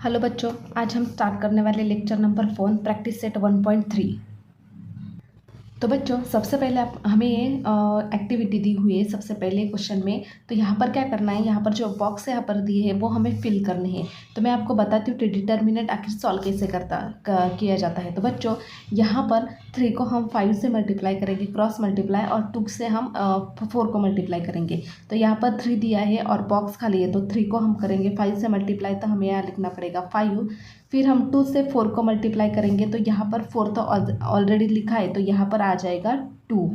Hello बच्चों, आज हम स्टार्ट करने वाले लेक्चर नंबर 4 प्रैक्टिस सेट 1.3। तो बच्चों सबसे पहले आप हमें ये एक्टिविटी दी हुई है सबसे पहले क्वेश्चन में। तो यहाँ पर क्या करना है, यहाँ पर जो बॉक्स यहाँ पर दिए है वो हमें फिल करने हैं। तो मैं आपको बताती हूँ डिटर्मिनेंट आखिर सॉल्व कैसे किया जाता है। तो बच्चों यहाँ पर 3 को हम 5 से मल्टीप्लाई करेंगे, क्रॉस मल्टीप्लाई, और 2 से हम 4 को मल्टीप्लाई करेंगे। तो यहाँ पर 3 दिया है और बॉक्स खाली है, तो 3 को हम करेंगे 5 से मल्टीप्लाई, तो हमें यहाँ लिखना पड़ेगा 5। फिर हम 2 से 4 को मल्टीप्लाई करेंगे, तो यहाँ पर 4 तो ऑलरेडी लिखा है, तो यहाँ पर आ जाएगा 2,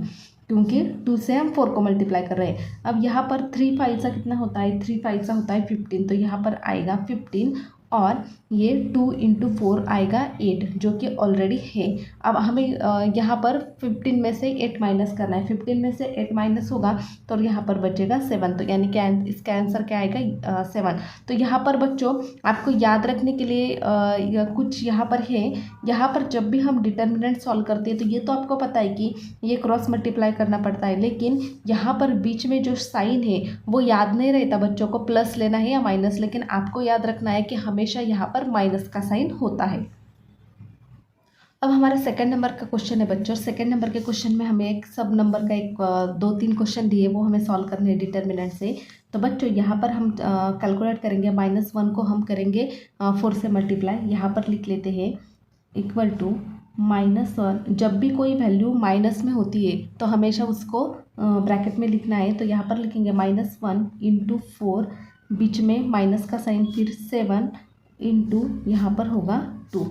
क्योंकि 2 से हम 4 को मल्टीप्लाई कर रहे हैं। अब यहाँ पर 3 5 सा कितना होता है, 3 5 सा होता है 15, तो यहाँ पर आएगा 15, और ये 2 × 4 आएगा 8, जो कि ऑलरेडी है। अब हमें यहाँ पर 15 में से 8 माइनस करना है। 15 में से 8 माइनस होगा तो यहाँ पर बचेगा 7, तो यानी कि इसका आंसर क्या आएगा 7। तो यहाँ पर बच्चों आपको याद रखने के लिए कुछ यहाँ पर है। यहाँ पर जब भी हम डिटर्मिनेंट सॉल्व करते हैं तो ये तो आपको पता है कि ये क्रॉस मल्टीप्लाई करना पड़ता है, लेकिन यहाँ पर बीच में जो साइन है वो याद नहीं रहता बच्चों को, प्लस लेना है या माइनस, लेकिन आपको याद रखना है कि हमेशा यहाँ पर माइनस का साइन होता है। अब हमारा सेकंड नंबर का क्वेश्चन है बच्चों। सेकंड नंबर के क्वेश्चन में हमें एक सब नंबर का एक 2-3 क्वेश्चन दिए, वो हमें सॉल्व करने हैं डिटर्मिनेंट से। तो बच्चों यहाँ पर हम कैलकुलेट करेंगे, -1 को हम करेंगे 4 से मल्टीप्लाई। यहाँ पर लिख लेते हैं इक्वल टू -1। जब भी कोई वैल्यू माइनस में होती है तो हमेशा उसको ब्रैकेट में लिखना है। तो यहाँ पर लिखेंगे -1 × 4, बीच में माइनस का साइन, फिर 7 इंटू यहाँ पर होगा 2।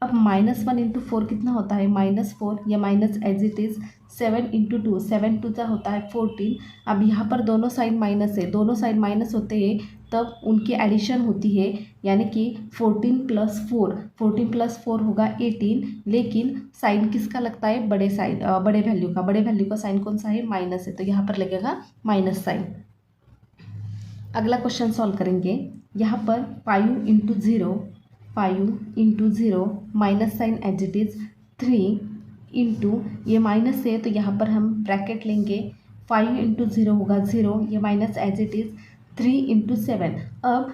अब -1 × 4 कितना होता है, -4, या माइनस एज इट इज़ 7 × 2, 7 2 का होता है 14। अब यहाँ पर दोनों साइन माइनस है, दोनों साइन माइनस होते हैं तब उनकी एडिशन होती है, यानी कि 14 + 4 होगा 18, लेकिन साइन किसका लगता है, बड़े साइन, बड़े वैल्यू का। बड़े वैल्यू का साइन कौन सा है, माइनस है, तो यहाँ पर लगेगा माइनस साइन। अगला क्वेश्चन सॉल्व करेंगे। यहाँ पर 5 × 0 minus sign as it is 3 into, ये माइनस है तो यहाँ पर हम ब्रैकेट लेंगे, 5 × 0 होगा 0, ये माइनस एज इट इज़ 3 × 7। अब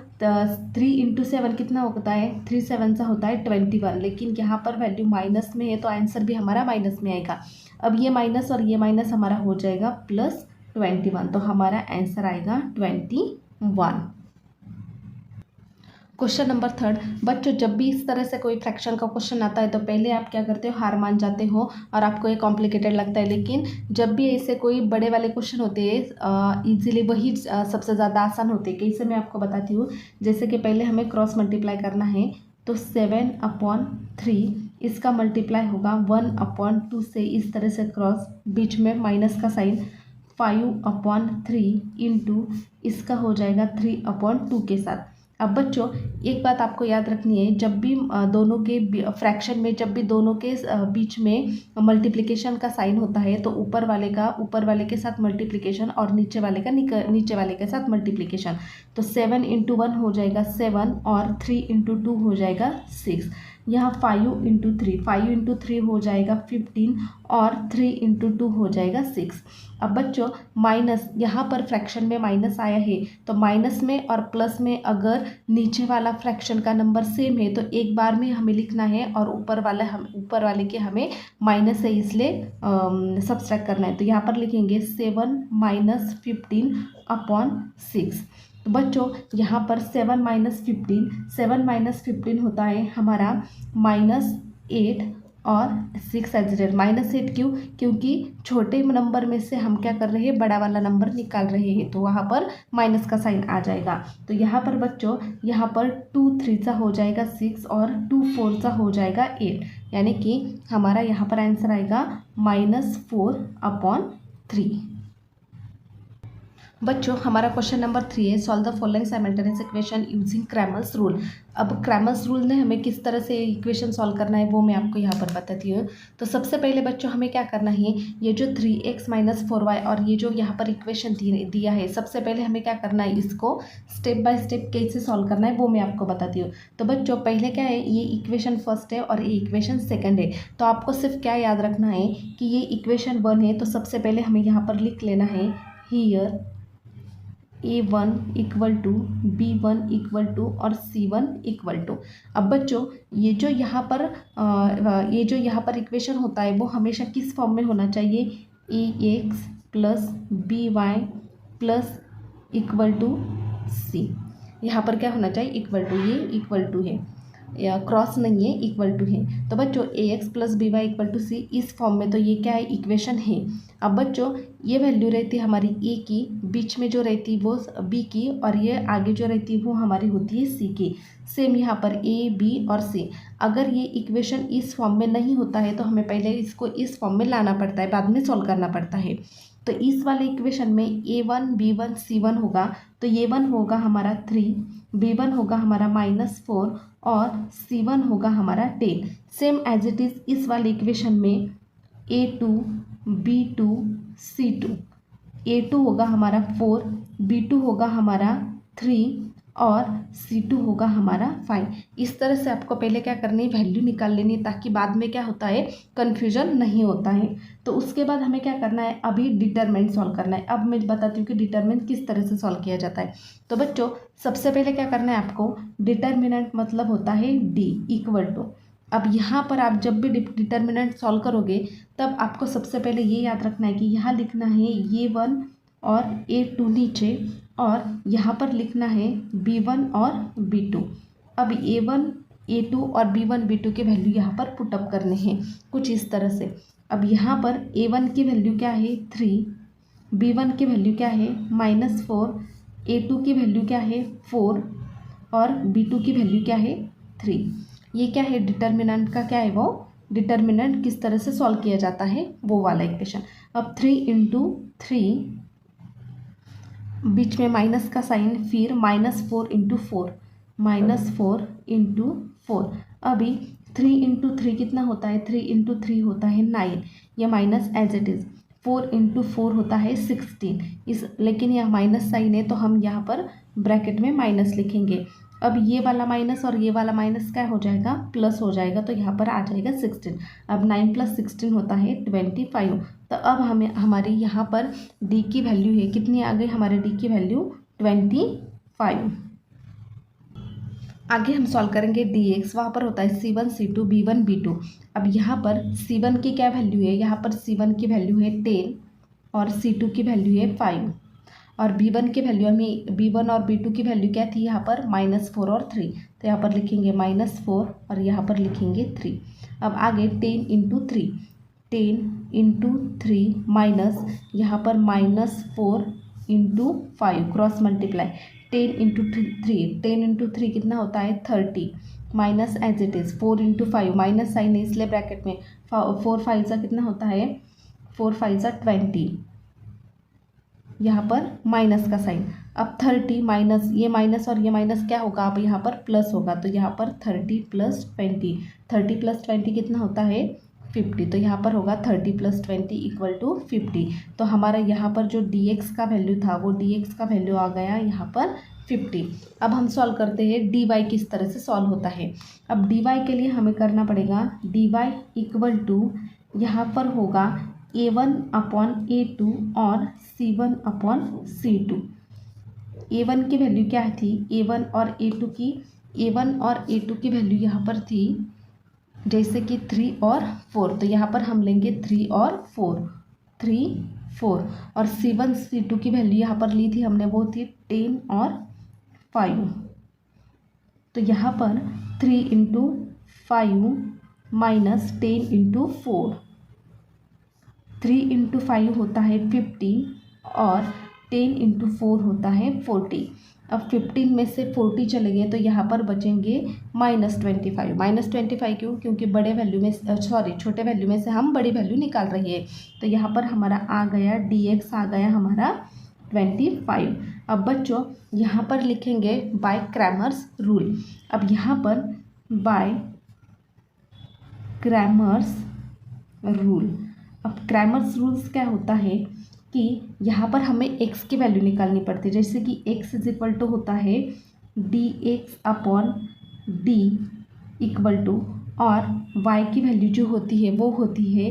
3 × 7 कितना होता है, 3 7 सा होता है 21, लेकिन यहाँ पर वैल्यू माइनस में है तो आंसर भी हमारा माइनस में आएगा। अब ये माइनस और ये माइनस हमारा हो जाएगा +21, तो हमारा आंसर आएगा 21। Question number 3। बच्चों जब भी इस तरह से कोई फ्रैक्शन का क्वेश्चन आता है तो पहले आप क्या करते हो, हार मान जाते हो और आपको ये कॉम्प्लिकेटेड लगता है। लेकिन जब भी ऐसे कोई बड़े वाले क्वेश्चन होते हैं इजीली वही सबसे ज़्यादा आसान होते हैं। कैसे, मैं आपको बताती हूँ। जैसे कि पहले हमें क्रॉस मल्टीप्लाई करना है, तो 7/3 इसका मल्टीप्लाई होगा 1/2 से, इस तरह से क्रॉस, बीच में माइनस का साइन, 5/3 इंटू इसका हो जाएगा 3/2 के साथ। अब बच्चों एक बात आपको याद रखनी है, जब भी दोनों के फ्रैक्शन में, जब भी दोनों के बीच में मल्टीप्लिकेशन का साइन होता है तो ऊपर वाले के साथ मल्टीप्लिकेशन और नीचे वाले के साथ मल्टीप्लिकेशन। तो 7 × 1 हो जाएगा 7, और 3 × 2 हो जाएगा 6। यहाँ 5 × 3 हो जाएगा 15, और 3 × 2 हो जाएगा 6। अब बच्चों माइनस, यहाँ पर फ्रैक्शन में माइनस आया है, तो माइनस में और प्लस में अगर नीचे वाला फ्रैक्शन का नंबर सेम है तो एक बार में हमें लिखना है, और ऊपर वाले के हमें माइनस है इसलिए सब्सट्रैक्ट करना है। तो यहाँ पर लिखेंगे 7 - 15/6। तो बच्चों यहाँ पर 7 - 15 होता है हमारा -8 और 6 एज इट। -8 क्यों, क्योंकि छोटे नंबर में से हम क्या कर रहे हैं, बड़ा वाला नंबर निकाल रहे हैं, तो वहाँ पर माइनस का साइन आ जाएगा। तो यहाँ पर बच्चों, यहाँ पर 2 3 सा हो जाएगा 6, और 2 4 सा हो जाएगा 8, यानी कि हमारा यहाँ पर आंसर आएगा -4/3। बच्चों हमारा क्वेश्चन नंबर 3 है, solve the following simultaneous equation using Cramer's rule. अब क्रैमर्स रूल ने हमें किस तरह से इक्वेशन सॉल्व करना है वो मैं आपको यहाँ पर बताती हूँ। तो सबसे पहले बच्चों हमें क्या करना है, ये जो 3x - 4y और ये जो यहाँ पर इक्वेशन दिया है, सबसे पहले हमें क्या करना है, इसको स्टेप बाय स्टेप कैसे सॉल्व करना है वो मैं आपको बताती हूँ। तो बच्चों पहले क्या है, ये इक्वेशन फर्स्ट है और ये इक्वेशन सेकेंड है। तो आपको सिर्फ क्या याद रखना है कि ये इक्वेशन 1 है, तो सबसे पहले हमें यहाँ पर लिख लेना है here A1 equal to B1 equal to और C1 इक्वल टू। अब बच्चों ये जो यहाँ पर इक्वेशन होता है वो हमेशा किस फॉर्म में होना चाहिए, AX plus BY plus equal to C। यहाँ पर क्या होना चाहिए, इक्वल टू, ये इक्वल टू है या क्रॉस नहीं है, इक्वल टू है। तो बच्चों AX plus BY equal to C इस फॉर्म में, तो ये क्या है, इक्वेशन है। अब बच्चों ये वैल्यू रहती है हमारी A की, बीच में जो रहती है वो B की, और ये आगे जो रहती है वो हमारी होती है C की। सेम यहाँ पर A B और C। अगर ये इक्वेशन इस फॉर्म में नहीं होता है तो हमें पहले इसको इस फॉर्म में लाना पड़ता है, बाद में सॉल्व करना पड़ता है। तो इस वाले इक्वेशन में A1 B1 C1 होगा, तो A1 होगा हमारा 3, B1 होगा हमारा -4 और C1 होगा हमारा 10। सेम एज इट इज़ इस वाले इक्वेशन में A2 B2 C2, A2 होगा हमारा 4, B2 होगा हमारा 3 और C2 होगा हमारा 5। इस तरह से आपको पहले क्या करनी है, वैल्यू निकाल लेनी है, ताकि बाद में क्या होता है, कन्फ्यूजन नहीं होता है। तो उसके बाद हमें क्या करना है, अभी डिटरमिनेंट सॉल्व करना है। अब मैं बताती हूँ कि डिटरमिनेंट किस तरह से सॉल्व किया जाता है। तो बच्चों सबसे पहले क्या करना है आपको, डिटरमिनेंट मतलब होता है D इक्वल टू। अब यहाँ पर आप जब भी डिटरमिनेंट सॉल्व करोगे तब आपको सबसे पहले ये याद रखना है कि यहाँ लिखना है A1 और A2 नीचे, और यहाँ पर लिखना है B1 और B2। अब A1 A2 और B1 B2 के वैल्यू यहाँ पर पुटअप करने हैं कुछ इस तरह से। अब यहाँ पर A1 की वैल्यू क्या है 3, B1 की वैल्यू क्या है -4, A2 की वैल्यू क्या है 4 और B2 की वैल्यू क्या है 3। ये क्या है, डिटर्मिनेंट का क्या है, वो डिटर्मिनेंट किस तरह से सॉल्व किया जाता है वो वाला इक्वेशन। अब 3 × 3, बीच में माइनस का साइन, फिर -4 × 4, -4 × 4। अभी 3 × 3 कितना होता है, 3 × 3 होता है 9, यह माइनस एज इट इज़। 4 × 4 होता है 16, इस लेकिन यह माइनस साइन है तो हम यहाँ पर ब्रैकेट में माइनस लिखेंगे। अब ये वाला माइनस और ये वाला माइनस क्या हो जाएगा, प्लस हो जाएगा, तो यहाँ पर आ जाएगा 16। अब 9 + 16 होता है 25। तो अब हमें हमारी यहाँ पर D की वैल्यू है, कितनी आ गई हमारे D की वैल्यू 25। आगे हम सॉल्व करेंगे dx, वहाँ पर होता है C1 C2 B1 B2। अब यहाँ पर C1 की क्या वैल्यू है, यहाँ पर C1 की वैल्यू है 10 और C2 की वैल्यू है 5, और B1 की वैल्यू, हमें B1 और B2 की वैल्यू क्या थी यहाँ पर -4 और 3, तो यहाँ पर लिखेंगे -4 और यहाँ पर लिखेंगे 3। अब आगे 10 × 3, 10 × 3 माइनस यहाँ पर -4 × 5, क्रॉस मल्टीप्लाई, 10 × 3, 10 × 3 कितना होता है 30, minus as it is 4 × 5, minus sign है इसलिए ब्रैकेट में 4 5 सा कितना होता है, 4 5 सा 20, यहाँ पर माइनस का साइन। अब 30 माइनस, ये माइनस और ये माइनस क्या होगा, अब यहाँ पर प्लस होगा, तो यहाँ पर 30 + 20, 30 + 20 कितना होता है 50, तो यहाँ पर होगा 30 + 20 = 50। तो हमारा यहाँ पर जो dx का वैल्यू था वो dx का वैल्यू आ गया यहाँ पर 50। अब हम सॉल्व करते हैं dy किस तरह से सॉल्व होता है। अब dy के लिए हमें करना पड़ेगा dy = यहाँ पर होगा A1/A2 और C1/C2। A1 की वैल्यू क्या थी, A1 और A2 की वैल्यू यहाँ पर थी जैसे कि 3 और 4, तो यहाँ पर हम लेंगे 3 और 4, 3 4, और C1 C2 की वैल्यू यहाँ पर ली थी हमने, वो थी 10 और 5, तो यहाँ पर 3 × 5 माइनस 10 × 4, 3 × 5 होता है 50 और 10 × 4 होता है 40। अब 15 में से 40 चले गए तो यहाँ पर बचेंगे -25। -25 क्यों, क्योंकि बड़े वैल्यू में छोटे वैल्यू में से हम बड़ी वैल्यू निकाल रहे हैं। तो यहाँ पर हमारा आ गया dx आ गया हमारा 25। अब बच्चों यहाँ पर लिखेंगे बाय क्रैमर्स रूल। अब यहाँ पर बाय क्रैमर्स रूल, अब क्रैमर्स रूल्स क्या होता है कि यहाँ पर हमें x की वैल्यू निकालनी पड़ती है, जैसे कि x = होता है dx/d = और y की वैल्यू जो होती है वो होती है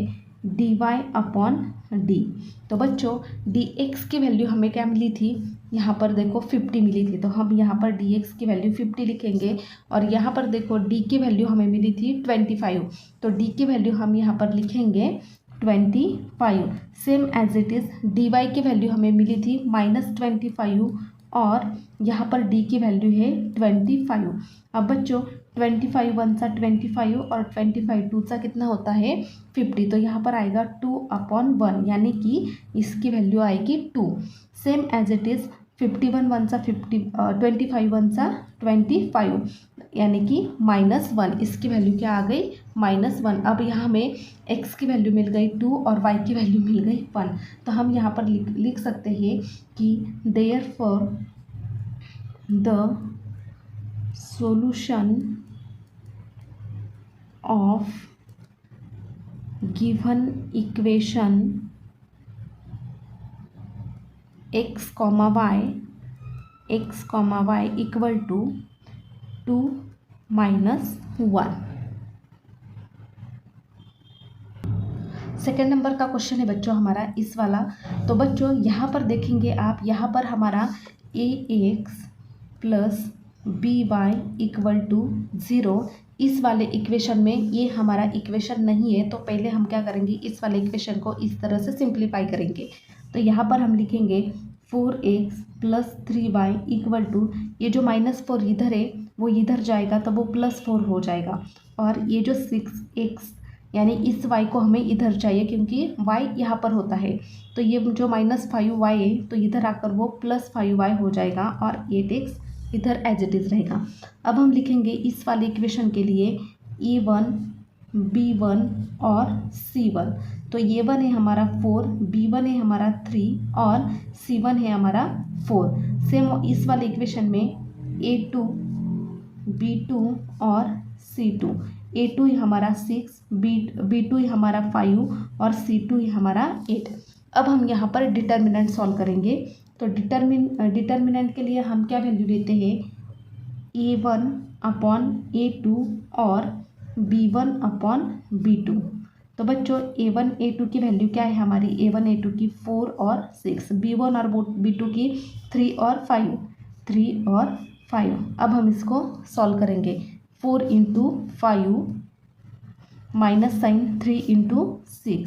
dy/d। तो बच्चों dx की वैल्यू हमें क्या मिली थी यहाँ पर देखो 50 मिली थी, तो हम यहाँ पर dx की वैल्यू 50 लिखेंगे। और यहाँ पर देखो d की वैल्यू हमें मिली थी 25, तो d की वैल्यू हम यहाँ पर लिखेंगे 25। Same as it is dy की वैल्यू हमें मिली थी -25 और यहाँ पर d की वैल्यू है 25। अब बच्चों 25 वन सा 25 और 25 टू सा कितना होता है 50, तो यहाँ पर आएगा 2/1 यानी कि इसकी वैल्यू आएगी 2। Same as it is 51 one सा 25 वन सा 25 यानी कि -1, इसकी वैल्यू क्या आ गई -1। अब यहाँ हमें x की वैल्यू मिल गई 2 और y की वैल्यू मिल गई 1, तो हम यहाँ पर लिख सकते हैं कि therefore the solution of given equation x, y equal to 2 - 1। Second number का क्वेश्चन है बच्चों हमारा इस वाला। तो बच्चों यहाँ पर देखेंगे आप, यहाँ पर हमारा ax + by = 0, इस वाले इक्वेशन में ये हमारा इक्वेशन नहीं है, तो पहले हम क्या करेंगे, इस वाले इक्वेशन को इस तरह से सिंप्लीफाई करेंगे। तो यहाँ पर हम लिखेंगे 4x + 3y = ये जो -4 इधर है वो इधर जाएगा तो वो +4 हो जाएगा, और ये जो 6x यानी इस y को हमें इधर चाहिए क्योंकि y यहाँ पर होता है, तो ये जो -5y है तो इधर आकर वो +5y हो जाएगा और 8x इधर एज इट इज़ रहेगा। अब हम लिखेंगे इस वाले इक्वेशन के लिए a1, b1 और c1। तो a1 है हमारा 4, b1 है हमारा 3 और c1 है हमारा 4। सेम इस वाले इक्वेशन में a2, b2 और c2, a2 ही हमारा 6, b2 ही हमारा 5 और c2 ही हमारा 8। अब हम यहाँ पर डिटर्मिनेंट सॉल्व करेंगे। तो डिटर्मिनेंट के लिए हम क्या वैल्यू लेते हैं, a1/a2 और b1/b2। तो बच्चों a1 a2 की वैल्यू क्या है हमारी, a1 a2 की 4 और 6, b1 और b2 की 3 और 5। अब हम इसको सॉल्व करेंगे। 4 × 5 माइनस साइन 3 × 6,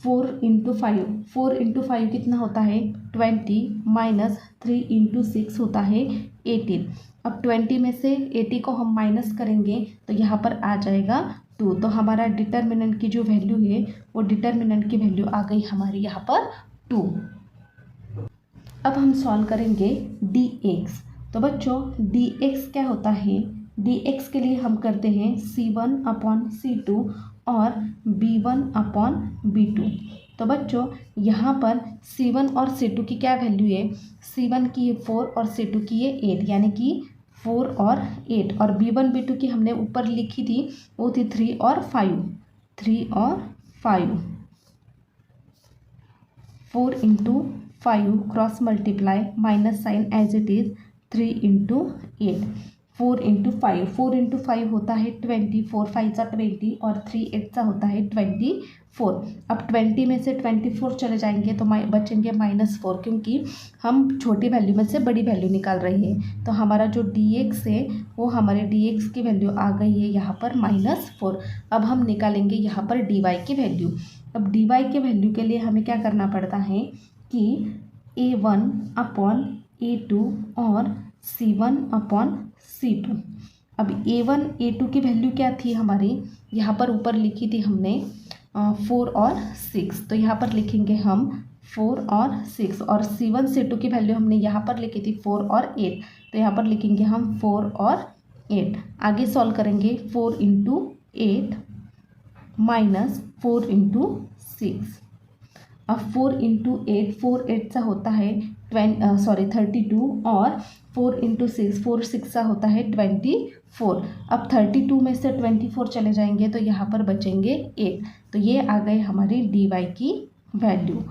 4 × 5 कितना होता है 20 माइनस 3 × 6 होता है 18। अब 20 में से 80 को हम माइनस करेंगे तो यहाँ पर आ जाएगा 2। तो हमारा डिटर्मिनेंट की जो वैल्यू है वो डिटर्मिनेंट की वैल्यू आ गई हमारी यहाँ पर 2। अब हम सॉल्व करेंगे dx। तो बच्चों dx क्या होता है, dx के लिए हम करते हैं c1/c2 और b1/b2। तो बच्चों यहाँ पर c1 और c2 की क्या वैल्यू है, c1 की 4 और c2 की 8 यानी कि 4 और 8, और b1 b2 की हमने ऊपर लिखी थी वो थी 3 और 5। 4 × 5 cross multiply minus sign as it is 3 × 8। 4 × 5 होता है 20, 4 5 सा 20 और 3 8 सा होता है 24। अब 20 में से 24 चले जाएंगे तो बचेंगे -4, क्योंकि हम छोटी वैल्यू में से बड़ी वैल्यू निकाल रहे हैं। तो हमारा जो dx है वो हमारे dx की वैल्यू आ गई है यहाँ पर -4। अब हम निकालेंगे यहाँ पर dy की वैल्यू। अब dy के वैल्यू के लिए हमें क्या करना पड़ता है कि a1/a2 और c1/c2। अब a1 a2 की वैल्यू क्या थी हमारी, यहाँ पर ऊपर लिखी थी हमने 4 और 6, तो यहाँ पर लिखेंगे हम 4 और 6, और c1 c2 की वैल्यू हमने यहाँ पर लिखी थी 4 और 8, तो यहाँ पर लिखेंगे हम 4 और 8। आगे सॉल्व करेंगे 4 × 8 माइनस 4 × 6। अब 4 × 8, 4 8 सा होता है 32, और 4 × 6, 4 6 सा होता है 24। अब 32 में से 24 चले जाएंगे तो यहाँ पर बचेंगे 8। तो ये आ गए हमारी dy की वैल्यू।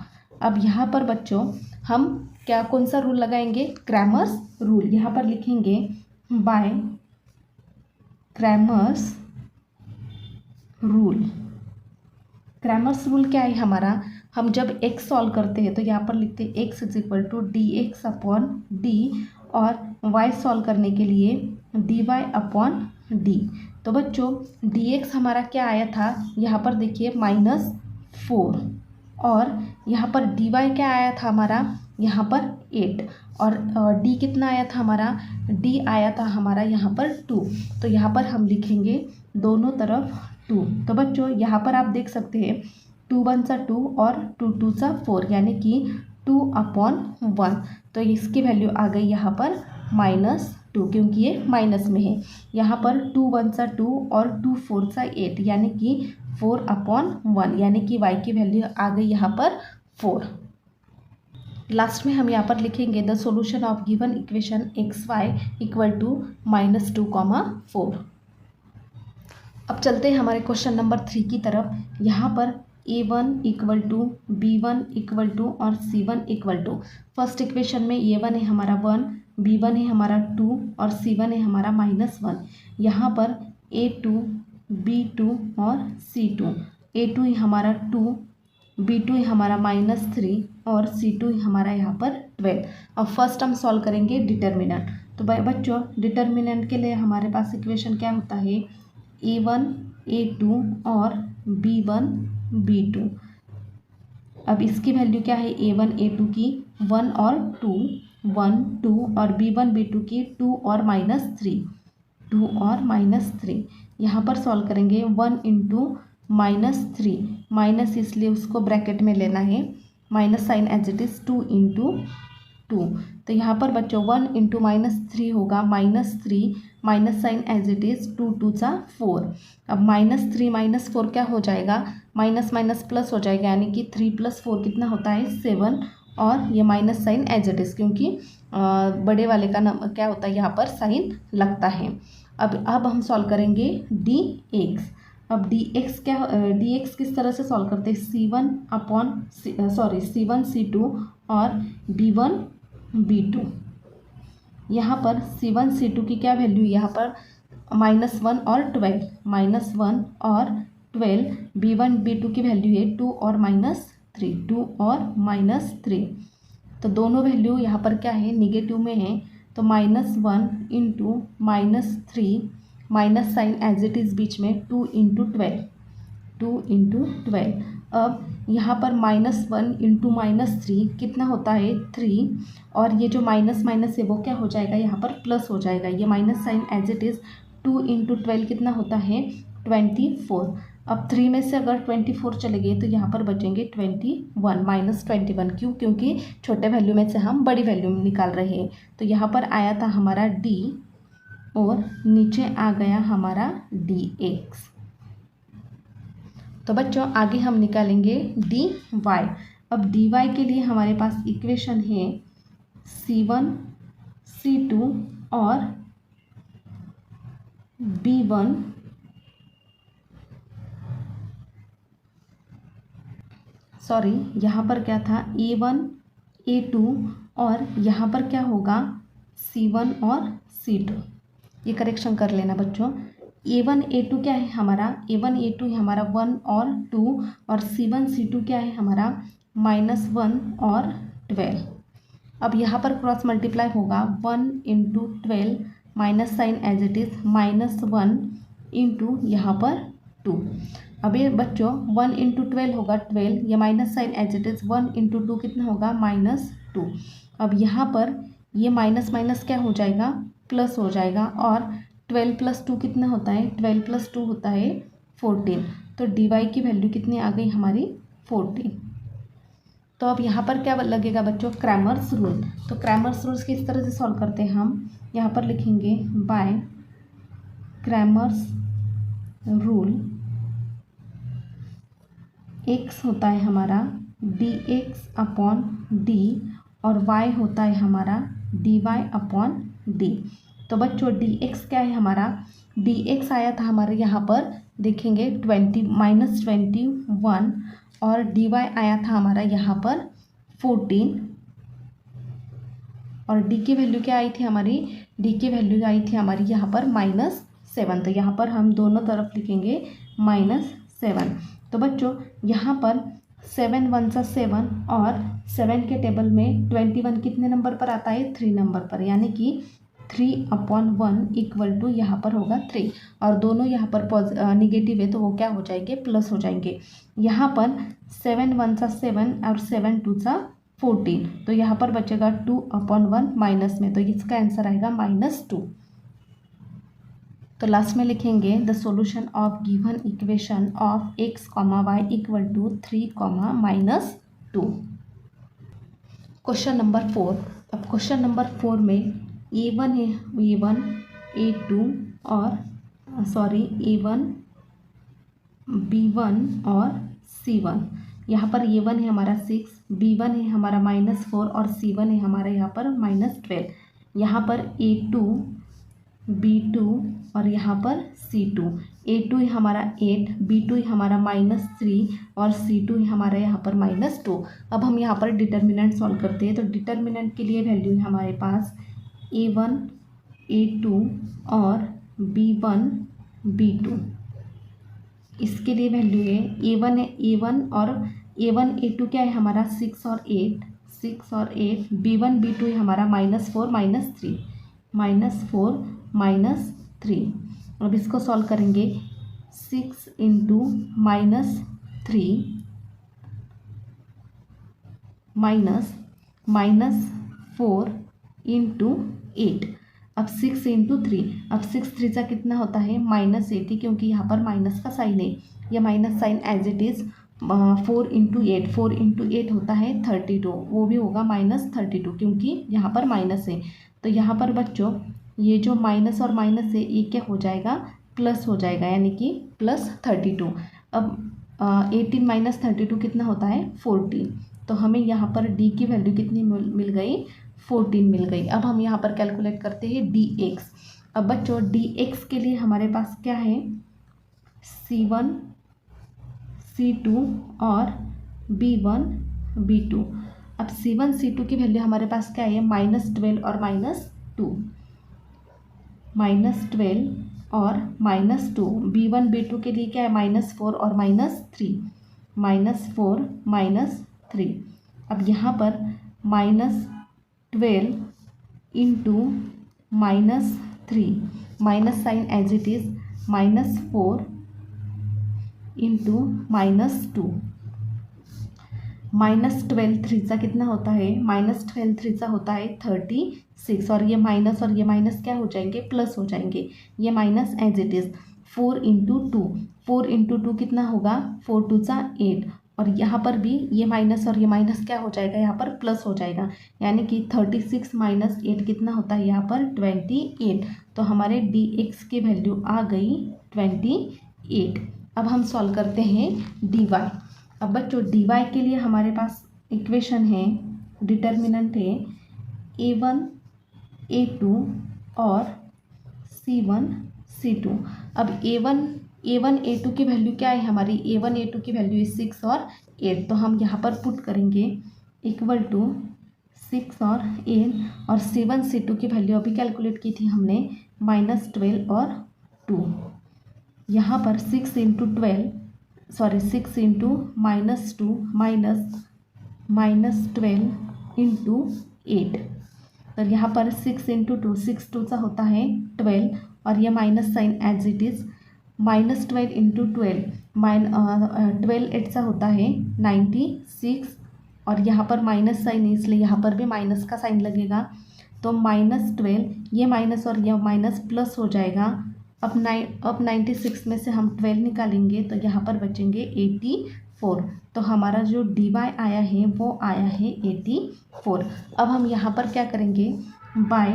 अब यहाँ पर बच्चों हम कौन सा रूल लगाएंगे, क्रैमर्स रूल। यहाँ पर लिखेंगे by Cramer's rule. Cramer's rule क्या है हमारा, हम जब x सॉल्व करते हैं तो यहाँ पर लिखते हैं x is equal to D X upon D, और y सॉल्व करने के लिए dy अपॉन डी। तो बच्चों dx हमारा क्या आया था, यहाँ पर देखिए -4, और यहाँ पर dy क्या आया था हमारा, यहाँ पर 8, और d कितना आया था हमारा, d आया था हमारा यहाँ पर 2। तो यहाँ पर हम लिखेंगे दोनों तरफ 2। तो बच्चों यहाँ पर आप देख सकते हैं 2 1 सा 2 और 2 2 सा 4, यानी कि 2/1। तो इसकी वैल्यू आ गई यहाँ पर -2, क्योंकि ये माइनस में है। यहाँ पर 2 1 सा 2 और 2 4 सा 8, यानी कि 4/1, यानी कि y की वैल्यू आ गई यहाँ पर 4। लास्ट में हम यहाँ पर लिखेंगे the solution of given equation xy equal to -2,4। अब चलते हैं हमारे क्वेश्चन नंबर 3 की तरफ। यहाँ पर a1 equal to b1 equal to और c1 equal to, first equation में a1 है हमारा 1, b1 है हमारा 2 और c1 है हमारा -1। यहाँ पर a2 b2 और c2, a2 है हमारा 2, b2 है हमारा -3 और c2 है हमारा यहाँ पर 12। अब फर्स्ट हम सॉल्व करेंगे डिटर्मिनेंट। तो बच्चों डिटर्मिनेंट के लिए हमारे पास इक्वेशन क्या होता है, a1 a2 और b1 b2। अब इसकी वैल्यू क्या है, a1 a2 की 1 और 2, 1 2, और b1 b2 की 2 और -3, 2 और -3। यहाँ पर सॉल्व करेंगे 1 इंटू -3, माइनस इसलिए उसको ब्रैकेट में लेना है, minus sign as it is 2 into 2। तो यहाँ पर बच्चों 1 इंटू -3 होगा -3, minus sign as it is 2 2 सा 4। अब -3 -4 क्या हो जाएगा, माइनस माइनस प्लस हो जाएगा, यानी कि 3 + 4 कितना होता है 7, और ये minus sign as it is, क्योंकि बड़े वाले का नंबर क्या होता है यहाँ पर साइन लगता है। अब हम सॉल्व करेंगे dx। अब dx क्या, dx किस तरह से सॉल्व करते हैं, c1 c2 और b1 b2। यहाँ पर c1 c2 की क्या वैल्यू, यहाँ पर -1 और 12, -1 और 12, b1 b2 की वैल्यू है 2 और -3, 2 और -3। तो दोनों वैल्यू यहाँ पर क्या है, निगेटिव में है। तो -1 into -3, minus sign as it is बीच में 2 इंटू 12, 2 इंटू 12। अब यहाँ पर -1 इंटू -3 कितना होता है 3, और ये जो माइनस माइनस है वो क्या हो जाएगा, यहाँ पर प्लस हो जाएगा। ये minus sign as it is 2 into 12 कितना होता है 24। अब 3 में से अगर 24 चले गए तो यहाँ पर बचेंगे 21, -21। क्यों, क्योंकि छोटे वैल्यू में से हम बड़ी वैल्यू निकाल रहे हैं। तो यहाँ पर आया था हमारा d, और नीचे आ गया हमारा dx। तो बच्चों आगे हम निकालेंगे dy। अब dy के लिए हमारे पास इक्वेशन है c1 c2 और b1 यहाँ पर क्या था a1 a2, और यहाँ पर क्या होगा c1 और c2। ये करेक्शन कर लेना बच्चों। a1 a2 क्या है हमारा, a1 a2 है हमारा 1 और 2, और c1 c2 क्या है हमारा -1 और 12। अब यहाँ पर क्रॉस मल्टीप्लाई होगा 1 into 12, minus sign as it is -1 into यहाँ पर 2। अब ये बच्चों 1 इंटू 12 होगा 12, ये minus sign as it is 1 into 2 कितना होगा -2। अब यहाँ पर ये माइनस माइनस क्या हो जाएगा, प्लस हो जाएगा, और 12 + 2 कितना होता है, 12 + 2 होता है 14। तो dy की वैल्यू कितनी आ गई हमारी 14। तो अब यहाँ पर क्या लगेगा बच्चों, क्रैमर्स रूल। तो क्रैमर्स रूल्स किस तरह से सॉल्व करते हैं हम, यहाँ पर लिखेंगे बाय क्रैमर्स रूल x होता है हमारा dx अपॉन d, और y होता है हमारा dy अपॉन d। तो बच्चों dx क्या है हमारा, dx आया था हमारे यहाँ पर देखेंगे -21, और dy आया था हमारा यहाँ पर 14, और d की वैल्यू क्या आई थी हमारी, d की वैल्यू आई थी हमारी यहाँ पर -7। तो यहाँ पर हम दोनों तरफ लिखेंगे -7। तो बच्चों यहाँ पर 7 1 सा 7 और 7 के टेबल में 21 कितने नंबर पर आता है? 3 नंबर पर, यानी कि 3/1 इक्वल टू यहाँ पर होगा 3 और दोनों यहाँ पर निगेटिव है तो वो क्या हो जाएंगे? प्लस हो जाएंगे। यहाँ पर 7 1 सा 7 और 7 2 सा 14, तो यहाँ पर बचेगा 2/1 माइनस में, तो इसका आंसर आएगा -2। तो लास्ट में लिखेंगे the solution of given equation of x, y equal to 3, -2। Question number 4। अब क्वेश्चन नंबर 4 में a1 है, a1 a2 और a1 b1 और c1। यहाँ पर a1 है हमारा 6, b1 है हमारा -4 और c1 है हमारा यहाँ पर -12। यहाँ पर a2 b2 और यहाँ पर c2, a2 है हमारा 8, b2 है हमारा -3 और c2 है हमारा यहाँ पर -2। अब हम यहाँ पर डिटर्मिनेंट सॉल्व करते हैं। तो डिटर्मिनेंट के लिए वैल्यू है हमारे पास a1 a2 और b1 b2। इसके लिए वैल्यू है a1 और a1 a2 क्या है हमारा 6 और 8, b1 b2 है हमारा -4 -3। अब इसको सॉल्व करेंगे। 6 इंटू -3 -4 इंटू 8। अब 6 इंटू 3, अब 6 3 सा कितना होता है? -80, क्योंकि यहाँ पर माइनस का साइन है, यह minus sign as it is. 4 into 8 होता है 32, वो भी होगा -32 क्योंकि यहाँ पर माइनस है। तो यहाँ पर बच्चों ये जो माइनस और माइनस है ये क्या हो जाएगा? प्लस हो जाएगा, यानी कि +32। अब 18 - 32 कितना होता है? 14। तो हमें यहाँ पर d की वैल्यू कितनी मिल गई? 14 मिल गई। अब हम यहाँ पर कैलकुलेट करते हैं dx। अब बच्चों dx के लिए हमारे पास क्या है? c1 c2 और b1 b2। अब c1 c2 की वैल्यू हमारे पास क्या है? -12 और -2, -12 और -2। b1 b2 के लिए क्या है? -4 और -3, -4 -3। अब यहाँ पर -12 into -3, minus sign as it is, -4 into -2। -12 3 सा कितना होता है? -12 3 सा होता है 36 और ये माइनस क्या हो जाएंगे? प्लस हो जाएंगे। ये minus as it is. 4 into 2 कितना होगा? 4 2 सा 8 और यहाँ पर भी ये माइनस और ये माइनस क्या हो जाएगा? यहाँ पर प्लस हो जाएगा, यानी कि 36 - 8 कितना होता है? यहाँ पर 28। तो हमारे dx की वैल्यू आ गई 28। अब हम सॉल्व करते हैं dy। अब बच्चों dy के लिए हमारे पास इक्वेशन है, डिटर्मिनेंट है a1 a2 और c1 c2। अब a1 a2 की वैल्यू क्या है हमारी? a1 a2 की वैल्यू है 6 और 8, तो हम यहाँ पर पुट करेंगे इक्वल टू 6 और 8 और c1 c2 की वैल्यू अभी कैलकुलेट की थी हमने -12 और 2। यहाँ पर 6 इंटू -2 -12 इंटू 8। तो यहाँ पर 6 इंटू 2, 6 2 सा होता है 12 और ये minus sign as it is. -12 into 12, 12 8 सा होता है 96 और यहाँ पर माइनस साइन है इसलिए यहाँ पर भी माइनस का साइन लगेगा। तो -12, ये माइनस और ये माइनस प्लस हो जाएगा। अब 96 में से हम 12 निकालेंगे तो यहाँ पर बचेंगे 84। तो हमारा जो dy आया है वो आया है 84। अब हम यहाँ पर क्या करेंगे? By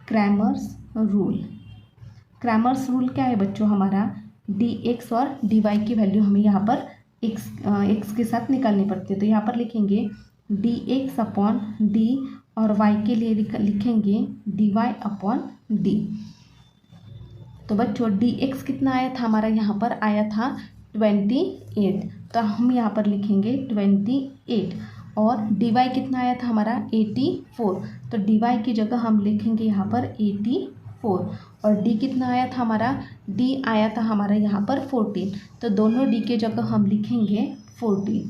Cramer's rule. Cramer's rule क्या है बच्चों? हमारा dx और dy की वैल्यू हमें यहाँ पर x के साथ निकालनी पड़ती है। तो यहाँ पर लिखेंगे dx अपॉन d और y के लिए लिखेंगे dy अपॉन d। तो बच्चों dx कितना आया था हमारा? यहाँ पर आया था 28, तो हम यहाँ पर लिखेंगे 28 और dy कितना आया था हमारा? 84, तो dy की जगह हम लिखेंगे यहाँ पर 84 और d कितना आया था हमारा? d आया था हमारा यहाँ पर 14, तो दोनों d की जगह हम लिखेंगे 14।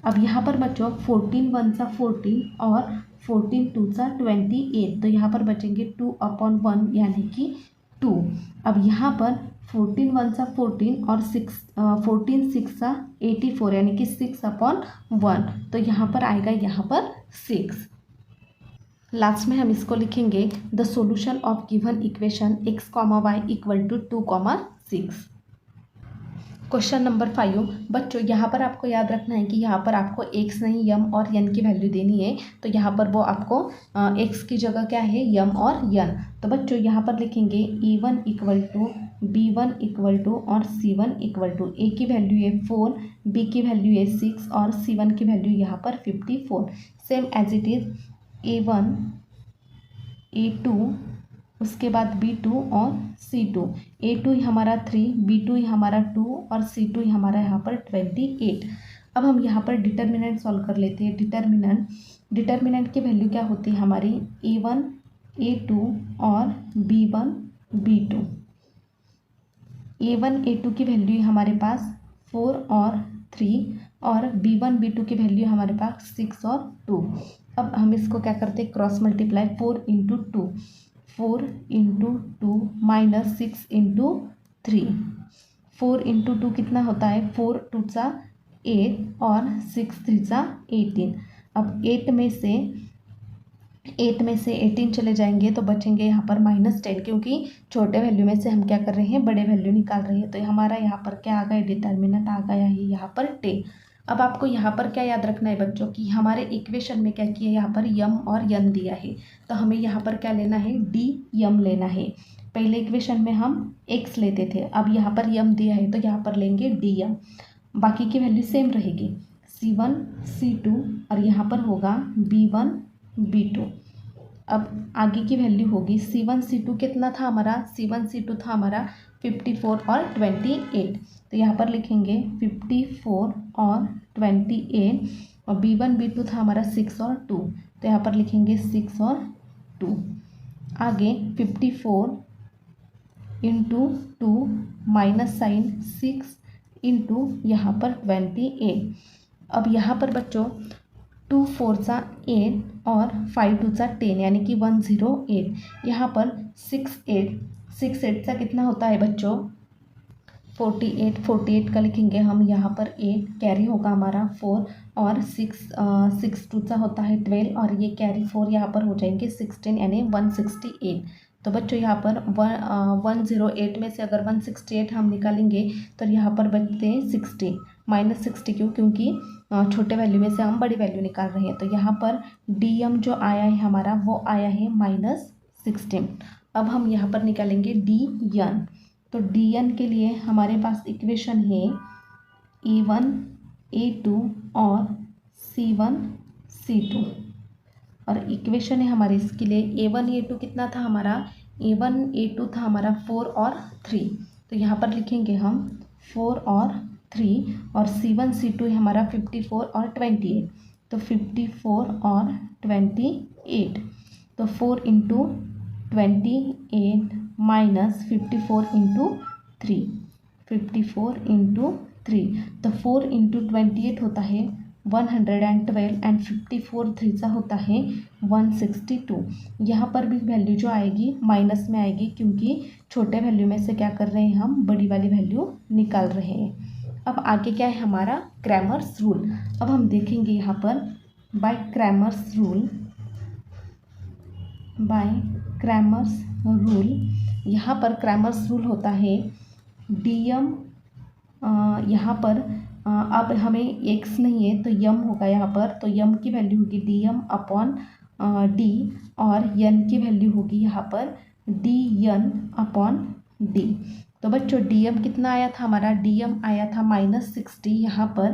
अब यहाँ पर बच्चों 14 वन सा 14 और 14 टू सा 28, तो यहाँ पर बचेंगे 2/1 यानी कि 2। अब यहाँ पर 14 वन सा 14 और 14 सिक्स सा 84 यानी कि 6/1, तो यहाँ पर आएगा यहाँ पर 6। लास्ट में हम इसको लिखेंगे the solution of given equation x, y equal to 2,6। Question number 5 बच्चों, यहाँ पर आपको याद रखना है कि यहाँ पर आपको x नहीं यम और यन की वैल्यू देनी है, तो यहाँ पर वो आपको x की जगह क्या है यम और यन। तो बच्चों यहाँ पर लिखेंगे a1 equal to b1 equal to और c1 इक्वल टू, a की वैल्यू है 4, b की वैल्यू है 6 और c1 की वैल्यू यहाँ पर 54। Same as it is a1 a2 उसके बाद b2 और c2, a2 ही हमारा 3, b2 ही हमारा 2 और c2 ही हमारा यहाँ पर 28। अब हम यहाँ पर डिटर्मिनेंट सॉल्व कर लेते हैं। डिटर्मिनेंट की वैल्यू क्या होती है हमारी a1 a2 और b1 b2। a1 a2 की वैल्यू हमारे पास 4 और 3 और b1 b2 की वैल्यू हमारे पास 6 और 2। अब हम इसको क्या करते हैं cross multiply 4 into 2, 4 into 2 minus 6 into 3। 4 into 2 कितना होता है 4 टू सा 8 और 6 3 सा 18। अब 8 में से 18 चले जाएंगे तो बचेंगे यहाँ पर -10, क्योंकि छोटे वैल्यू में से हम क्या कर रहे हैं बड़े वैल्यू निकाल रहे हैं। तो हमारा यहाँ पर क्या आ गया डिटर्मिनेंट आ गया है यहाँ पर 10। अब आपको यहाँ पर क्या याद रखना है बच्चों कि हमारे इक्वेशन में क्या किया है यहाँ पर यम और यन दिया है, तो हमें यहाँ पर क्या लेना है डी यम लेना है। पहले इक्वेशन में हम x लेते थे, अब यहाँ पर यम दिया है तो यहाँ पर लेंगे डी यम। बाकी की वैल्यू सेम रहेगी c1 c2 और यहाँ पर होगा b1 b2। अब आगे की वैल्यू होगी c1 c2 कितना था हमारा c1 c2 था हमारा 54 और 28, तो यहाँ पर लिखेंगे 54 और 28 और b1 b2 था हमारा 6 और 2, तो यहाँ पर लिखेंगे 6 और 2। आगे 54 इंटू 2 माइनस साइन 6 इंटू यहाँ पर 28। अब यहाँ पर बच्चों 2 4 सा 8 और 5 2 सा 10 यानी कि 108। यहाँ पर 6 8 सा कितना होता है बच्चों 48 का लिखेंगे हम यहाँ पर 8 कैरी होगा हमारा 4 और 6 2 सा होता है 12 और ये कैरी 4 यहाँ पर हो जाएंगे 16 यानी 168। तो बच्चों यहाँ पर 108 में से अगर 168 हम निकालेंगे तो यहाँ पर बचते हैं 60 -60 क्यों, क्योंकि छोटे वैल्यू में से हम बड़ी वैल्यू निकाल रहे हैं। तो यहाँ पर डी एम जो आया है हमारा वो आया है -16। अब हम यहाँ पर निकालेंगे डी एन। तो डी एन के लिए हमारे पास इक्वेशन है a1 a2 और c1 c2 और इक्वेशन है हमारे इसके लिए a1 a2 कितना था हमारा a1 a2 था हमारा 4 और 3, तो यहाँ पर लिखेंगे हम 4 और 3 और c1 c2 है हमारा 54 और 28, तो 54 और 28, तो 4 इंटू 28 माइनस 54 इंटू 3, 54 इंटू 3, तो 4 इंटू 28 होता है 112 एंड 54 3 सा होता है 162। यहाँ पर भी वैल्यू जो आएगी माइनस में आएगी, क्योंकि छोटे वैल्यू में से क्या कर रहे हैं हम बड़ी वाली वैल्यू निकाल रहे हैं। अब आगे क्या है हमारा क्रैमर्स रूल। अब हम देखेंगे यहाँ पर बाय क्रैमर्स रूल, यहाँ पर क्रैमर्स रूल होता है डीएम, यहाँ पर अब हमें x नहीं है तो यम होगा यहाँ पर, तो यम की वैल्यू होगी डी एम अपॉन डी और यन की वैल्यू होगी यहाँ पर डी यन अपॉन डी। तो बच्चों डी एम कितना आया था हमारा डी एम आया था -60 यहाँ पर,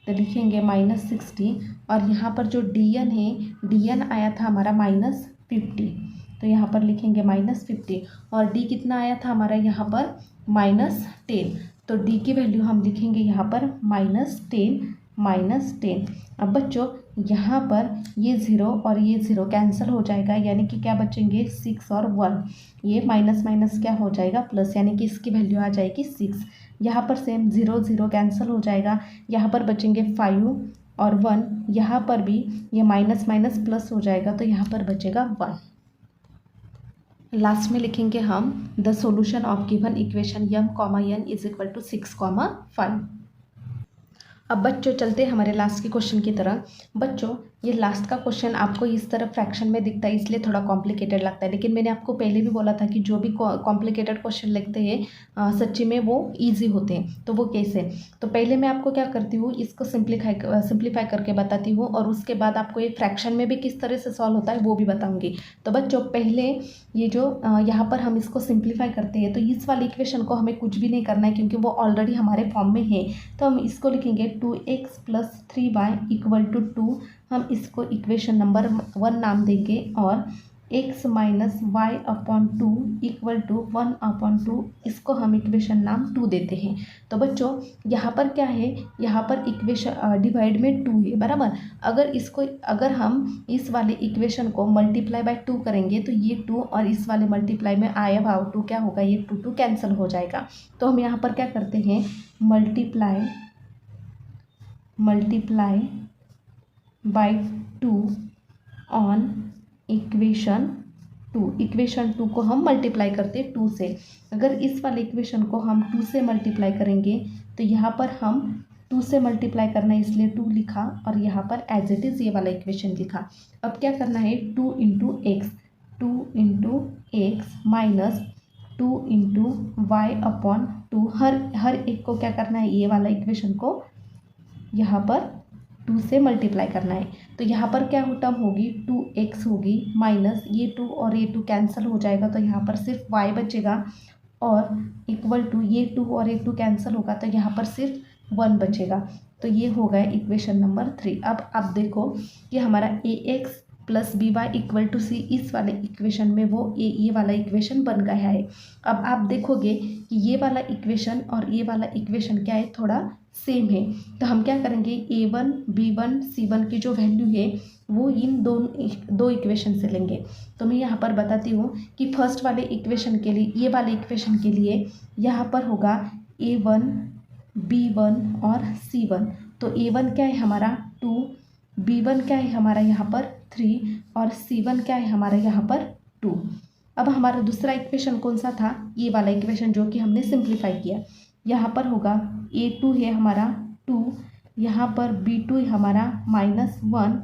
तो लिखेंगे -60 और यहाँ पर जो डी एन है डी एन आया था हमारा -50, तो यहाँ पर लिखेंगे -50 और डी कितना आया था हमारा यहाँ पर -10, तो डी की वैल्यू हम लिखेंगे यहाँ पर -10। अब बच्चों यहाँ पर ये 0 और ये 0 कैंसिल हो जाएगा, यानी कि क्या बचेंगे 6 और 1, ये माइनस क्या हो जाएगा प्लस, यानी कि इसकी वैल्यू आ जाएगी 6। यहाँ पर सेम 0 0 कैंसिल हो जाएगा, यहाँ पर बचेंगे 5 और 1, यहाँ पर भी ये माइनस माइनस प्लस हो जाएगा तो यहाँ पर बचेगा 1। लास्ट में लिखेंगे हम the solution of given equation m, n is equal to 6, 5। अब बच्चों चलते हैं हमारे लास्ट के क्वेश्चन की तरह। बच्चों ये लास्ट का क्वेश्चन आपको इस तरह फ्रैक्शन में दिखता है इसलिए थोड़ा कॉम्प्लिकेटेड लगता है, लेकिन मैंने आपको पहले भी बोला था कि जो भी कॉम्प्लिकेटेड क्वेश्चन लिखते हैं सच्ची में वो इजी होते हैं। तो वो कैसे, तो पहले मैं आपको क्या करती हूँ, इसको सिंप्लीफाई करके बताती हूँ और उसके बाद आपको ये फ्रैक्शन में भी किस तरह से सॉल्व होता है वो भी बताऊँगी। तो बच्चों पहले ये जो यहाँ पर हम इसको सिंप्लीफाई करते हैं तो इस वाली इक्वेशन को हमें कुछ भी नहीं करना है क्योंकि वो ऑलरेडी हमारे फॉर्म में है। तो हम इसको लिखेंगे 2x + 3y = 2। हम इसको इक्वेशन नंबर 1 नाम देंगे और x - y/2 = 1/2 इसको हम इक्वेशन नाम 2 देते हैं। तो बच्चों यहाँ पर क्या है, यहाँ पर इक्वेशन डिवाइड में 2 है बराबर। अगर हम इस वाले इक्वेशन को मल्टीप्लाई बाय 2 करेंगे तो ये 2 और इस वाले मल्टीप्लाई में आया भाव 2 क्या होगा, ये 2 कैंसिल हो जाएगा। तो हम यहाँ पर क्या करते हैं, multiply by 2 on equation 2। Equation 2 को हम मल्टीप्लाई करते हैं 2 से। अगर इस वाले इक्वेशन को हम 2 से मल्टीप्लाई करेंगे तो यहाँ पर हम 2 से मल्टीप्लाई करना है इसलिए 2 लिखा और यहाँ पर एज इट इज़ ये वाला इक्वेशन लिखा। अब क्या करना है, 2 × x माइनस 2 × y/2 हर एक को क्या करना है, ये वाला इक्वेशन को यहाँ पर 2 से मल्टीप्लाई करना है। तो यहाँ पर क्या टर्म होगी, 2x होगी माइनस ये 2 और ये 2 कैंसिल हो जाएगा तो यहाँ पर सिर्फ y बचेगा और इक्वल टू ये 2 और ये 2 कैंसिल होगा तो यहाँ पर सिर्फ 1 बचेगा। तो ये हो गया इक्वेशन नंबर 3। अब आप देखो कि हमारा ax + by = c इस वाले इक्वेशन में वो ये वाला इक्वेशन बन गया है। अब आप देखोगे कि ये वाला इक्वेशन और ये वाला इक्वेशन क्या है, थोड़ा सेम है। तो हम क्या करेंगे, a1 b1 c1 की जो वैल्यू है वो इन दो इक्वेशन से लेंगे। तो मैं यहाँ पर बताती हूँ कि फर्स्ट वाले इक्वेशन के लिए, ये वाले इक्वेशन के लिए यहाँ पर होगा a1 b1 और c1। तो a1 क्या है हमारा 2, b1 क्या है हमारा यहाँ पर 3 और c1 क्या है हमारा यहाँ पर 2। अब हमारा दूसरा इक्वेशन कौन सा था, ये वाला इक्वेशन जो कि हमने सिंप्लीफाई किया। यहाँ पर होगा a2 है हमारा 2, यहाँ पर b2 है हमारा -1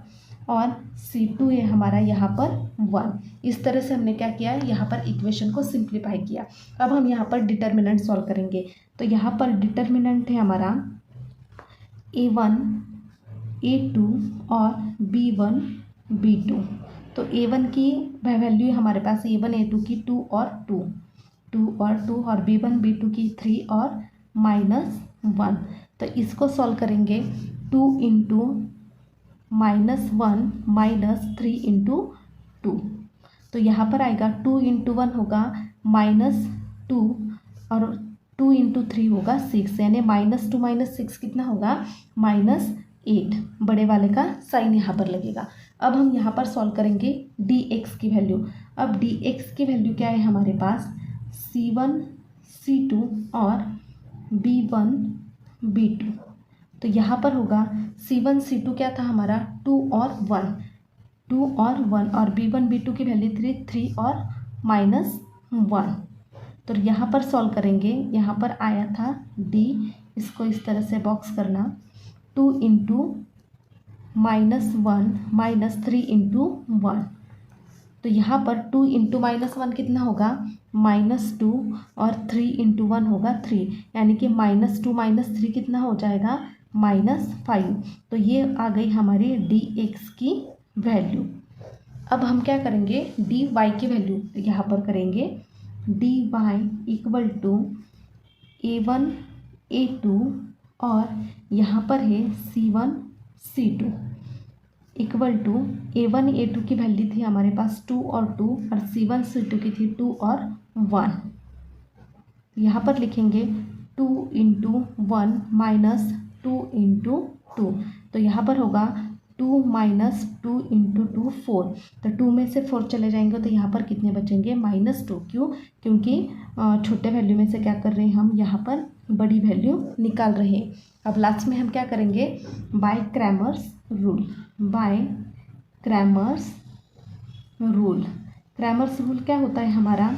और c2 है हमारा यहाँ पर 1। इस तरह से हमने क्या किया, यहाँ पर इक्वेशन को सिंप्लीफाई किया। अब हम यहाँ पर डिटर्मिनेंट सॉल्व करेंगे। तो यहाँ पर डिटर्मिनेंट है हमारा a1 a2 और b1 b2। तो a1 की वैल्यू हमारे पास a1 a2 की 2 और 2 और b1 b2 की 3 और -1। तो इसको सॉल्व करेंगे 2 × -1 -3 × 2। तो यहाँ पर आएगा 2 × 1 होगा -2 और 2 × 3 होगा 6, यानी -2 - 6 कितना होगा, -8। बड़े वाले का साइन यहाँ पर लगेगा। अब हम यहाँ पर सॉल्व करेंगे dx की वैल्यू। अब dx की वैल्यू क्या है हमारे पास, c1 c2 और b1 b2। तो यहाँ पर होगा c1 c2 क्या था हमारा 2 और 1 और b1 b2 की वैल्यू 3 और -1। तो यहाँ पर सॉल्व करेंगे, यहाँ पर आया था d, इसको इस तरह से बॉक्स करना, 2 × -1 -3 × 1। तो यहाँ पर 2 × -1 कितना होगा, -2 और 3 × 1 होगा 3, यानी कि -2 - 3 कितना हो जाएगा, -5। तो ये आ गई हमारी dx की वैल्यू। अब हम क्या करेंगे, dy की वैल्यू यहाँ पर करेंगे, dy = a1 a2 और यहाँ पर है c1 c2 equal to a1 a2 की वैल्यू थी हमारे पास 2 और 2 और c1 c2 की थी 2 और 1। यहाँ पर लिखेंगे 2 × 1 -2 × 2। तो यहाँ पर होगा 2 - 2 × 2 4। तो 2 में से 4 चले जाएंगे तो यहाँ पर कितने बचेंगे, -2। क्यों, क्योंकि छोटे वैल्यू में से क्या कर रहे हैं, हम यहाँ पर बड़ी वैल्यू निकाल रहे हैं। अब लास्ट में हम क्या करेंगे, by Cramer's rule. By Cramer's rule, Cramer's rule क्या होता है हमारा,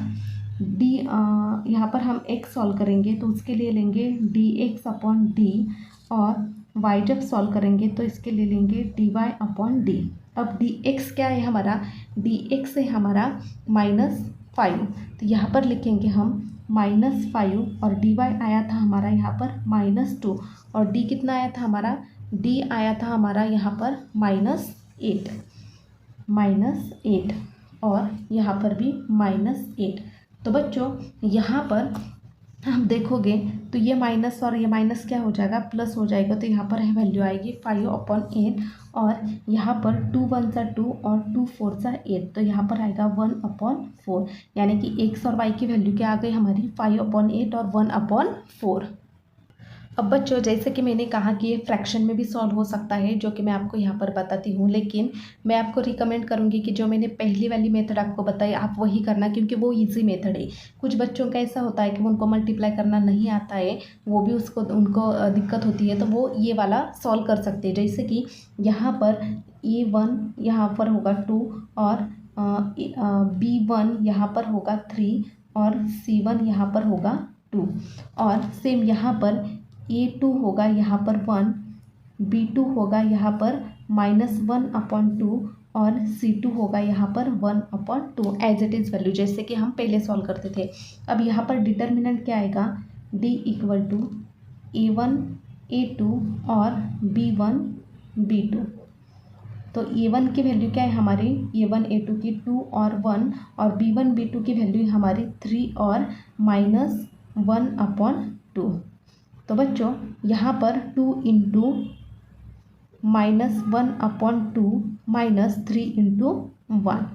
डी यहाँ पर हम x सॉल्व करेंगे तो उसके लिए लेंगे dx/d, और y जब सॉल्व करेंगे तो इसके लिए लेंगे dy/d। अब dx क्या है हमारा, dx है हमारा -5, तो यहाँ पर लिखेंगे हम -5, और dy आया था हमारा यहाँ पर -2, और d कितना आया था हमारा, d आया था हमारा यहाँ पर -8, और यहाँ पर भी -8। तो बच्चों यहाँ पर हम देखोगे तो ये माइनस और ये माइनस क्या हो जाएगा, प्लस हो जाएगा, तो यहाँ पर वैल्यू आएगी 5/8, और यहाँ पर 2 1 सा 2 और 2 4 सा 8, तो यहाँ पर आएगा 1/4, यानी कि x और y की वैल्यू क्या आ गई हमारी 5/8 और 1/4। अब बच्चों जैसे कि मैंने कहा कि ये फ्रैक्शन में भी सॉल्व हो सकता है, जो कि मैं आपको यहाँ पर बताती हूँ, लेकिन मैं आपको रिकमेंड करूँगी कि जो मैंने पहली वाली मेथड आपको बताई आप वही करना, क्योंकि वो इजी मेथड है। कुछ बच्चों का ऐसा होता है कि उनको मल्टीप्लाई करना नहीं आता है, वो भी उनको दिक्कत होती है, तो वो ये वाला सॉल्व कर सकते हैं। जैसे कि यहाँ पर A1 यहाँ पर होगा 2, और B1 यहाँ पर होगा 3, और C1 यहाँ पर होगा 2, और सेम यहाँ पर A2 होगा यहाँ पर 1, B2 होगा यहाँ पर -1/2, और C2 होगा यहाँ पर 1/2, एज इट इज़ वैल्यू जैसे कि हम पहले सॉल्व करते थे। अब यहाँ पर डिटर्मिनेंट क्या आएगा, D = A1 A2 और B1 B2। तो A1 की वैल्यू क्या है हमारी, A1 A2 की 2 और 1, और B1 B2 की वैल्यू हमारी 3 और -1/2। तो बच्चों यहाँ पर 2 × -1/2 -3 × 1।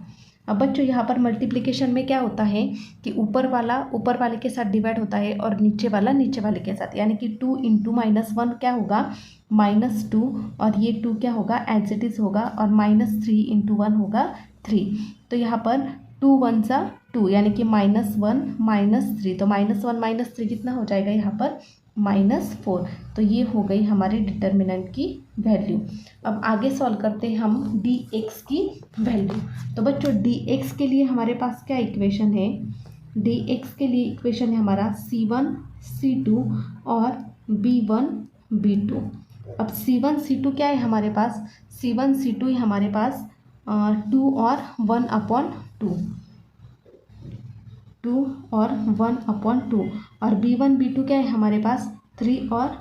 अब बच्चों यहाँ पर मल्टीप्लिकेशन में क्या होता है कि ऊपर वाले के साथ डिवाइड होता है, और नीचे वाले के साथ, यानी कि 2 × -1 क्या होगा -2, और ये 2 क्या होगा एज इट इज़ होगा, और -3 × 1 होगा 3। तो यहाँ पर 2 1 सा 2, यानी कि -1 -3, तो -1 -3 कितना हो जाएगा यहाँ पर -4। तो ये हो गई हमारे डिटर्मिनेंट की वैल्यू। अब आगे सॉल्व करते हैं हम dx की वैल्यू। तो बच्चों dx के लिए हमारे पास क्या इक्वेशन है, dx के लिए इक्वेशन है हमारा C1 C2 और B1 B2। अब C1 C2 क्या है हमारे पास, C1 C2 है हमारे पास 2 और 1/2, 2 और 1/2, और B1 B2 क्या है हमारे पास 3 और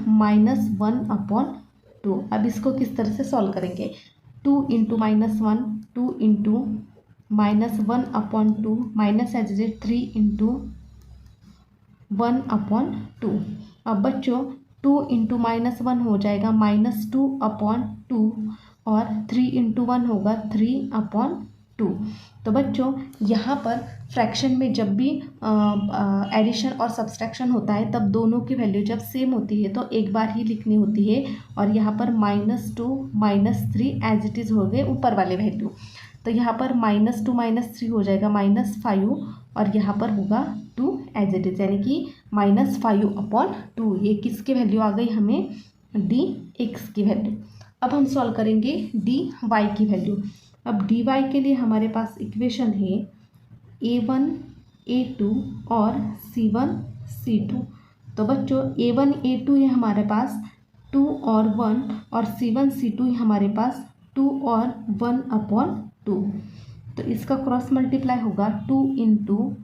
-1/2। अब इसको किस तरह से सॉल्व करेंगे, 2 × -1, 2 × -1/2 माइनस एज 3 × 1/2। अब बच्चों 2 × -1 हो जाएगा -2/2, और 3 × 1 होगा 3/2। तो बच्चों यहाँ पर फ्रैक्शन में जब भी एडिशन और सब्सट्रैक्शन होता है तब दोनों की वैल्यू जब सेम होती है तो एक बार ही लिखनी होती है, और यहाँ पर -2 -3 एज इट इज़ हो गए ऊपर वाले वैल्यू। तो यहाँ पर -2 -3 हो जाएगा -5, और यहाँ पर होगा 2 एज इट इज़, यानी कि -5/2। ये किसकी वैल्यू आ गई हमें, dx की वैल्यू। अब हम सॉल्व करेंगे dy की वैल्यू। अब dy के लिए हमारे पास इक्वेशन है A1 A2 और C1 C2। तो बच्चों A1 A2 है हमारे पास 2 और 1, और C1 C2 है हमारे पास 2 और 1/2। तो इसका क्रॉस मल्टीप्लाई होगा 2 ×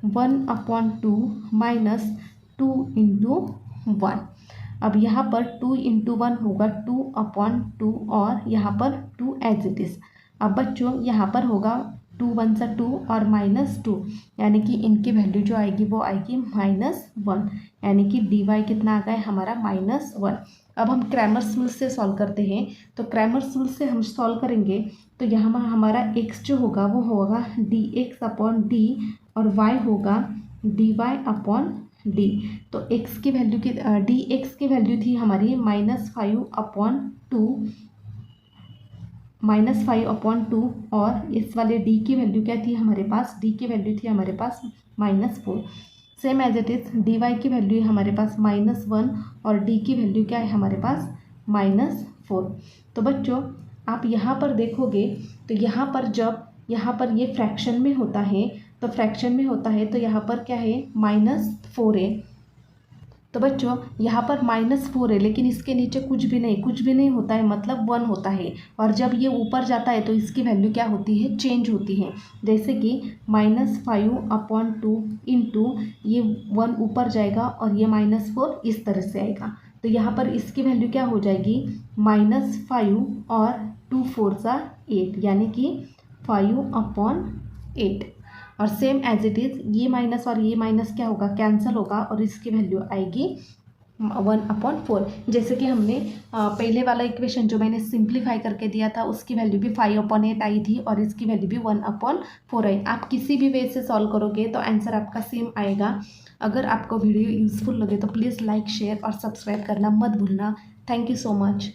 1/2 -2 × 1। अब यहाँ पर 2 × 1 होगा 2/2, और यहाँ पर 2 एज इट इज़। अब बच्चों यहाँ पर होगा 2 1 सा 2 और -2, यानी कि इनकी वैल्यू जो आएगी वो आएगी -1, यानी कि dy कितना आ गया हमारा -1। अब हम क्रैमर्स रूल से सॉल्व करते हैं। तो क्रैमर्स रूल से हम सॉल्व करेंगे तो यहाँ हमारा x जो होगा वो होगा dx/d, और y होगा dy/d। तो x की वैल्यू की dx की वैल्यू थी हमारी -5/2, -5/2 और इस वाले d की वैल्यू क्या थी हमारे पास, d की वैल्यू थी हमारे पास -4। Same as it is dy की वैल्यू है हमारे पास -1 और d की वैल्यू क्या है हमारे पास -4। तो बच्चों आप यहाँ पर देखोगे तो यहाँ पर जब यहाँ पर ये फ्रैक्शन में होता है तो यहाँ पर क्या है -4 है। तो बच्चों यहाँ पर -4 है लेकिन इसके नीचे कुछ भी नहीं होता है, मतलब 1 होता है। और जब ये ऊपर जाता है तो इसकी वैल्यू क्या होती है, चेंज होती है। जैसे कि -5/2 इंटू ये 1 ऊपर जाएगा और ये -4 इस तरह से आएगा। तो यहाँ पर इसकी वैल्यू क्या हो जाएगी, -5 और 2 4 8 यानी कि 5/8। और सेम एज इट इज़ ये माइनस और ये माइनस क्या होगा, कैंसिल होगा और इसकी वैल्यू आएगी 1/4। जैसे कि हमने पहले वाला इक्वेशन जो मैंने सिंप्लीफाई करके दिया था उसकी वैल्यू भी 5/8 आई थी और इसकी वैल्यू भी 1/4 आई। आप किसी भी वे से सॉल्व करोगे तो आंसर आपका सेम आएगा। अगर आपको वीडियो यूज़फुल लगे तो प्लीज़ लाइक शेयर और सब्सक्राइब करना मत भूलना। Thank you so much.